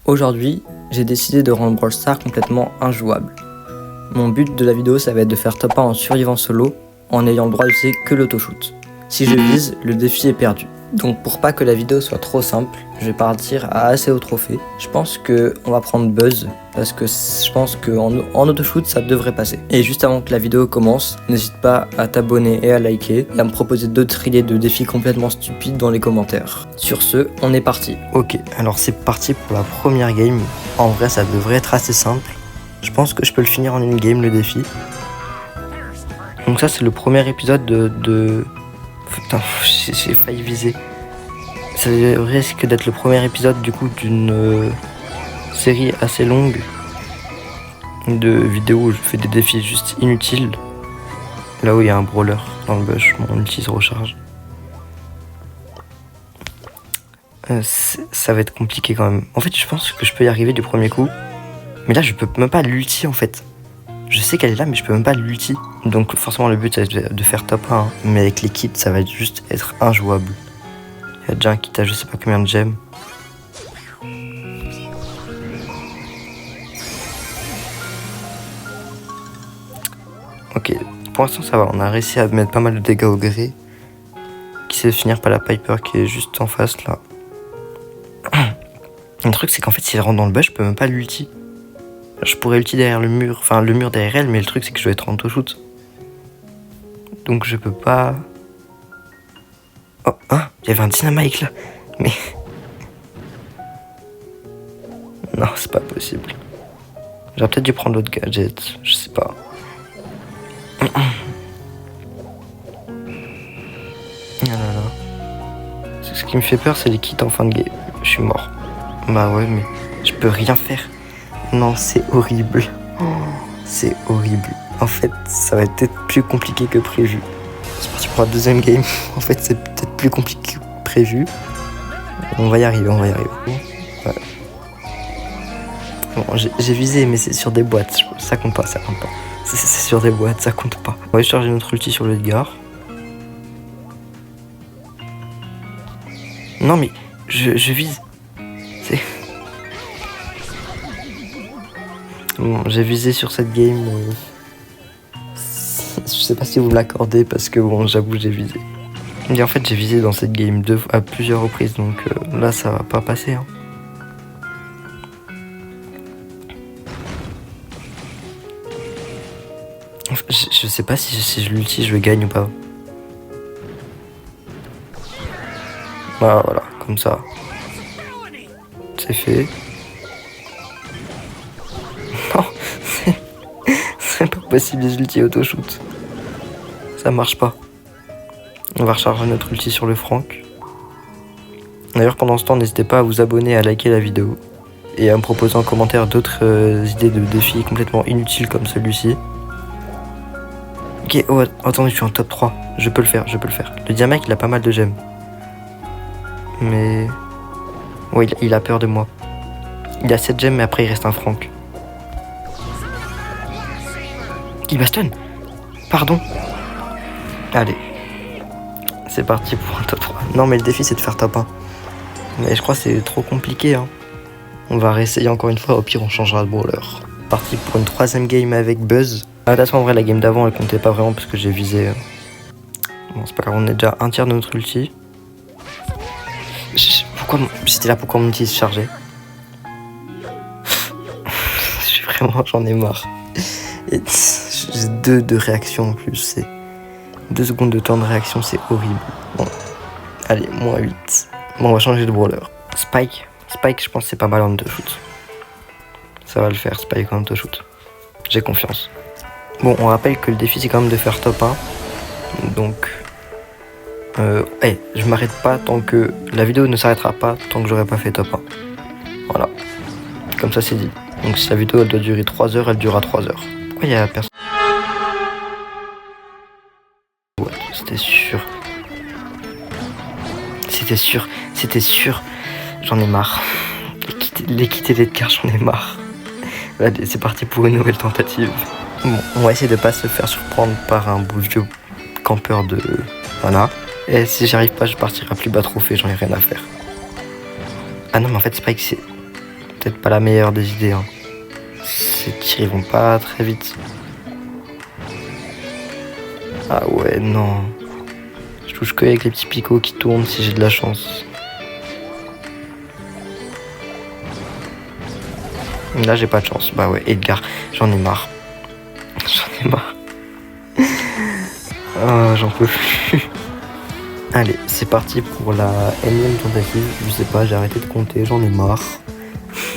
Aujourd'hui, j'ai décidé de rendre Brawl Stars complètement injouable. Mon but de la vidéo, ça va être de faire top 1 en survivant solo, en ayant le droit d'utiliser que l'autoshoot. Si je vise, le défi est perdu. Donc pour pas que la vidéo soit trop simple, je vais partir à assez haut trophée. Je pense qu'on va prendre Buzz, parce que je pense qu'en autoshoot, ça devrait passer. Et juste avant que la vidéo commence, n'hésite pas à t'abonner et à liker, et à me proposer d'autres idées de défis complètement stupides dans les commentaires. Sur ce, on est parti. Ok, alors c'est parti pour la première game. En vrai, ça devrait être assez simple. Je pense que je peux le finir en une game, le défi. Donc ça, c'est le premier épisode de... Putain, j'ai failli viser. Ça risque d'être le premier épisode du coup d'une série assez longue de vidéos où je fais des défis juste inutiles. Là où il y a un brawler dans le bush, mon ulti se recharge. Ça va être compliqué quand même. En fait, je pense que je peux y arriver du premier coup. Mais là, je peux même pas l'ulti en fait. Je sais qu'elle est là, mais je peux même pas l'ulti. Donc forcément, le but, c'est de faire top 1. Hein. Mais avec les kits, ça va juste être injouable. Il y a déjà un kit à je sais pas combien de gemmes. Ok, pour l'instant, ça va. On a réussi à mettre pas mal de dégâts au gré. Qui sait finir par la Piper qui est juste en face là. Le truc, c'est qu'en fait, si elle rentre dans le bush, je peux même pas l'ulti. Je pourrais ulti derrière le mur, enfin le mur derrière elle, mais le truc c'est que je dois être en auto-shoot. Donc je peux pas... Oh, hein, il y avait un dynamite là. Mais... Non, c'est pas possible. J'aurais peut-être dû prendre l'autre gadget, je sais pas. Ah là là. Ce qui me fait peur, c'est les kits en fin de game. Je suis mort. Bah ouais, mais je peux rien faire. Non, c'est horrible. C'est horrible. En fait, ça va être peut-être plus compliqué que prévu. C'est parti pour la deuxième game. En fait, c'est peut-être plus compliqué que prévu. On va y arriver, on va y arriver. Ouais. Bon, j'ai visé, mais c'est sur des boîtes. Ça compte pas, ça compte pas. C'est sur des boîtes, ça compte pas. On va charger notre ulti sur le Edgar. Non, mais je vise. C'est... Bon, j'ai visé sur cette game. Je sais pas si vous me l'accordez parce que bon, j'avoue, j'ai visé. Et en fait, j'ai visé dans cette game à plusieurs reprises, donc là, ça va pas passer. Hein. Je sais pas si je l'ulti, je gagne ou pas. Voilà, comme ça. C'est fait. Non, c'est pas possible les ultis auto-shoot. Ça marche pas. On va recharger notre ulti sur le Franck. D'ailleurs, pendant ce temps, n'hésitez pas à vous abonner, à liker la vidéo. Et à me proposer en commentaire d'autres idées de défis complètement inutiles comme celui-ci. Ok, oh, attendez, je suis en top 3. Je peux le faire, je peux le faire. Le Diamant, il a pas mal de gemmes. Mais... ouais, il a peur de moi. Il a 7 gemmes, mais après, il reste un Franck. Il m'a stun. Pardon. Allez. C'est parti pour un top 3. Non, mais le défi, c'est de faire top 1. Mais je crois que c'est trop compliqué. Hein. On va réessayer encore une fois. Au pire, on changera de brawler. Parti pour une troisième game avec Buzz. Ah, de toute façon, en vrai, la game d'avant, elle comptait pas vraiment parce que j'ai visé. Bon, c'est pas grave, on est déjà un tiers de notre ulti. Pourquoi j'étais là, pourquoi mon ulti se chargeait? J'en ai marre. Et j'ai 2 de réaction en plus. C'est 2 secondes de temps de réaction, c'est horrible. Bon. Allez, moins 8. Bon, on va changer de brawler. Spike, je pense que c'est pas mal en auto-shoot. Ça va le faire, Spike en auto-shoot. J'ai confiance. Bon, on rappelle que le défi, c'est quand même de faire top 1. Donc, je m'arrête pas tant que... La vidéo ne s'arrêtera pas tant que j'aurai pas fait top 1. Voilà. Comme ça, c'est dit. Donc, si la vidéo, elle doit durer 3 heures, elle durera 3 heures. Pourquoi il y a personne? Ouais, c'était sûr. C'était sûr. J'en ai marre. Les quitter l'Edgar, j'en ai marre. Allez, c'est parti pour une nouvelle tentative. Bon, on va essayer de pas se faire surprendre par un beau vieux campeur de... Voilà. Et si j'arrive pas, je partirai plus bas trophée, j'en ai rien à faire. Ah non, mais en fait, Spike, c'est... peut-être pas la meilleure des idées. Hein. Ces tirs ils vont pas très vite. Ah ouais, non. Je touche que avec les petits picots qui tournent si j'ai de la chance. Là j'ai pas de chance. Bah ouais, Edgar, j'en ai marre. J'en ai marre. Oh, j'en peux plus. Allez, c'est parti pour la énième tentative. Je sais pas, j'ai arrêté de compter, j'en ai marre.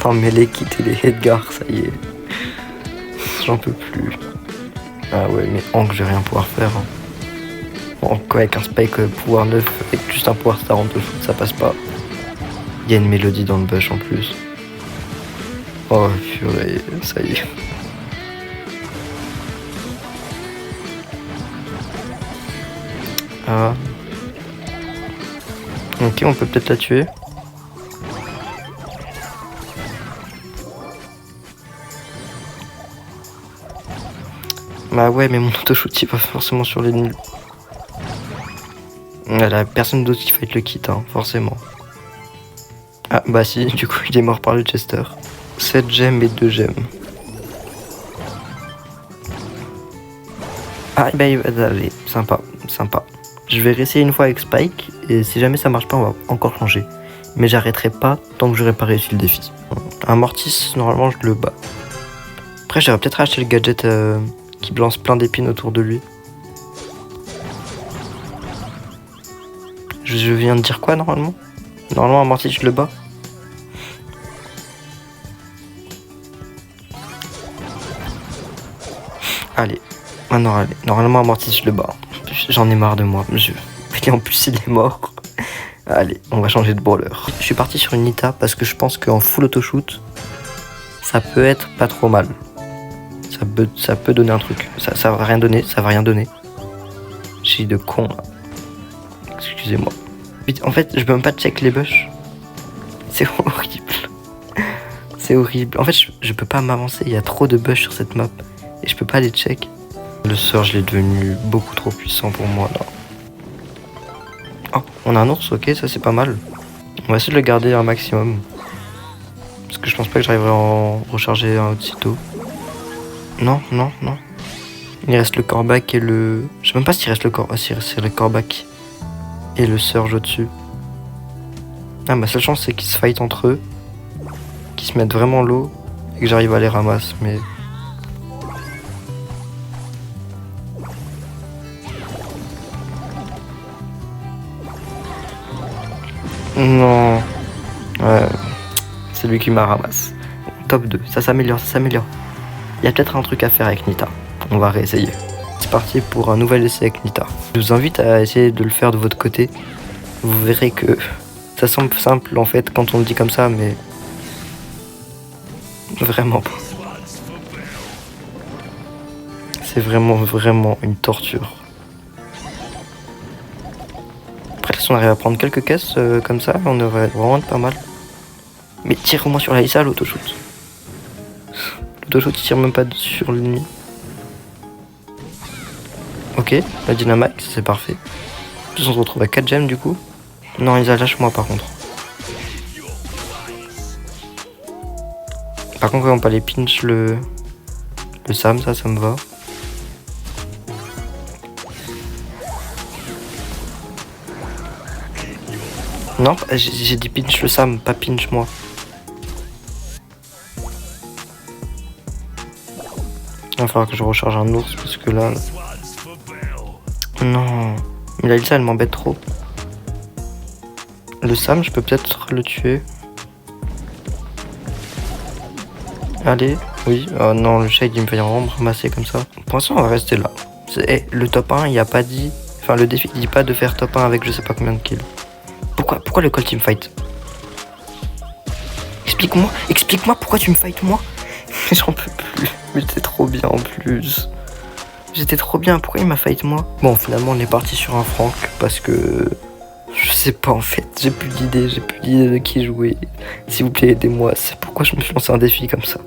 Non mais les kits et les Edgar, ça y est. J'en peux plus. Ah ouais, mais Hank, je vais rien pouvoir faire. Hein. Hank, avec un spike pouvoir 9, avec juste un pouvoir star en shoot, ça passe pas. Il y a une mélodie dans le bush en plus. Oh purée, ça y est. Ah. Ok, on peut peut-être la tuer. Bah ouais, mais mon auto-shoot il va forcément sur les nuls. Voilà, personne d'autre qui fight le kit, hein, forcément. Ah bah si, du coup il est mort par le Chester. 7 gemmes et 2 gemmes. Ah bah allez, sympa, sympa. Je vais réessayer une fois avec Spike, et si jamais ça marche pas, on va encore changer. Mais j'arrêterai pas tant que j'aurai pas réussi le défi. Un Mortis, normalement je le bats. Après j'aurais peut-être acheté le gadget qui lance plein d'épines autour de lui. Je viens de dire quoi normalement? Normalement un Mortis je le bats. Allez, maintenant allez. Normalement un Mortis je le bats. J'en ai marre de moi. Et en plus il est mort. Allez, on va changer de brawler. Je suis parti sur une Nita parce que je pense qu'en full auto-shoot, ça peut être pas trop mal. Ça peut donner un truc. Ça va rien donner, ça va rien donner. J'ai de con là. Excusez-moi. En fait, je peux même pas check les bush. C'est horrible. C'est horrible. En fait, je peux pas m'avancer. Il y a trop de bush sur cette map. Et je peux pas les check. Le Surge est devenu beaucoup trop puissant pour moi là. Oh, on a un ours, ok, ça c'est pas mal. On va essayer de le garder un maximum. Parce que je pense pas que j'arriverai à en recharger un aussitôt. Non, non, non. Il reste le Corbac et le... Je sais même pas s'il reste le Corbac. Si, c'est le Corbac et le Surge au-dessus. Ah, ma seule chance c'est qu'ils se fight entre eux. Qu'ils se mettent vraiment low. Et que j'arrive à les ramasser, mais... Non. Ouais. C'est lui qui m'a ramassé. Top 2. Ça s'améliore, ça s'améliore. Il y a peut-être un truc à faire avec Nita. On va réessayer. C'est parti pour un nouvel essai avec Nita. Je vous invite à essayer de le faire de votre côté. Vous verrez que ça semble simple en fait quand on le dit comme ça, mais vraiment pas. C'est vraiment une torture. Après, si on arrive à prendre quelques caisses comme ça, on devrait vraiment être pas mal. Mais tire au moins sur la Issa, l'autoshoot. L'autoshoot, il tire même pas sur l'ennemi. Ok, la Dynamax, c'est parfait. En plus, on se retrouve à 4 gemmes du coup. Non, Isa, lâche-moi par contre. Par contre, on peut aller pinch le Sam, ça me va. Non, j'ai dit pinch le Sam, pas pinch moi. Il va falloir que je recharge un ours parce que là... Non, mais la Lisa elle m'embête trop. Le Sam, je peux peut-être le tuer. Allez, oui. Oh non, le Shade il me fait vraiment me ramasser comme ça. Pour l'instant, on va rester là. Le top 1, il a pas dit... Enfin, le défi, il dit pas de faire top 1 avec je sais pas combien de kills. Pourquoi le call team fight? Explique-moi pourquoi tu me fight moi? J'en peux plus. Mais j'étais trop bien en plus. J'étais trop bien, pourquoi il m'a fight moi? Bon, finalement on est parti sur un Frank parce que... Je sais pas en fait, j'ai plus d'idées de qui jouer. S'il vous plaît, aidez-moi, c'est pourquoi je me suis lancé un défi comme ça.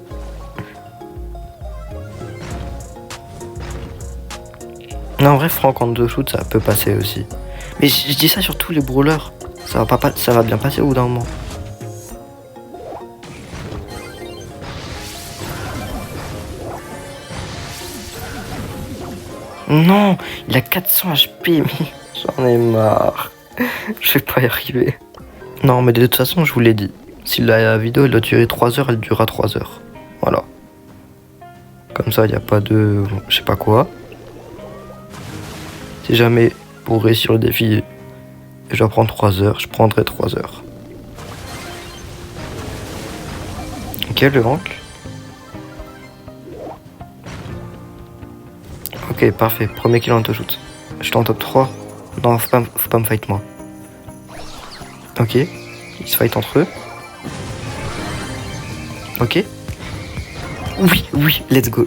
Non, en vrai, Frank en 2 shoots, ça peut passer aussi. Mais je dis ça sur tous les brawlers. Ça va bien passer au bout d'un moment. Non, il a 400 HP, mais j'en ai marre. Je vais pas y arriver. Non, mais de toute façon, je vous l'ai dit. Si la vidéo elle doit durer 3 heures, elle durera 3 heures. Voilà. Comme ça, il n'y a pas de... je sais pas quoi. Si jamais, pour réussir le défi, je dois prendre 3 heures, je prendrai 3 heures. Ok, le manque. Ok, parfait. Premier kill en auto-shoot. Je suis en top 3. Non, faut pas me fight moi. Ok. Ils se fight entre eux. Ok. Oui, let's go.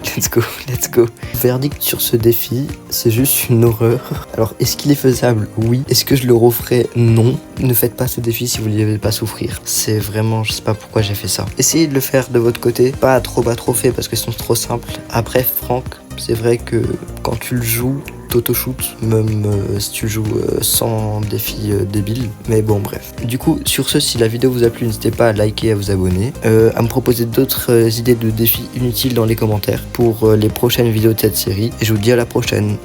Verdict sur ce défi, c'est juste une horreur. Alors, est-ce qu'il est faisable? Oui. Est-ce que je le referai? Non. Ne faites pas ce défi si vous ne voulez pas souffrir. C'est vraiment, je sais pas pourquoi j'ai fait ça. Essayez de le faire de votre côté. Pas à trop bas trophée parce que sinon c'est trop simple. Après, Franck, c'est vrai que quand tu le joues, t'auto-shoot, même si tu joues sans défi débile. Mais bon, bref. Du coup, sur ce, si la vidéo vous a plu, n'hésitez pas à liker et à vous abonner. À me proposer d'autres idées de défis inutiles dans les commentaires pour les prochaines vidéos de cette série. Et je vous dis à la prochaine.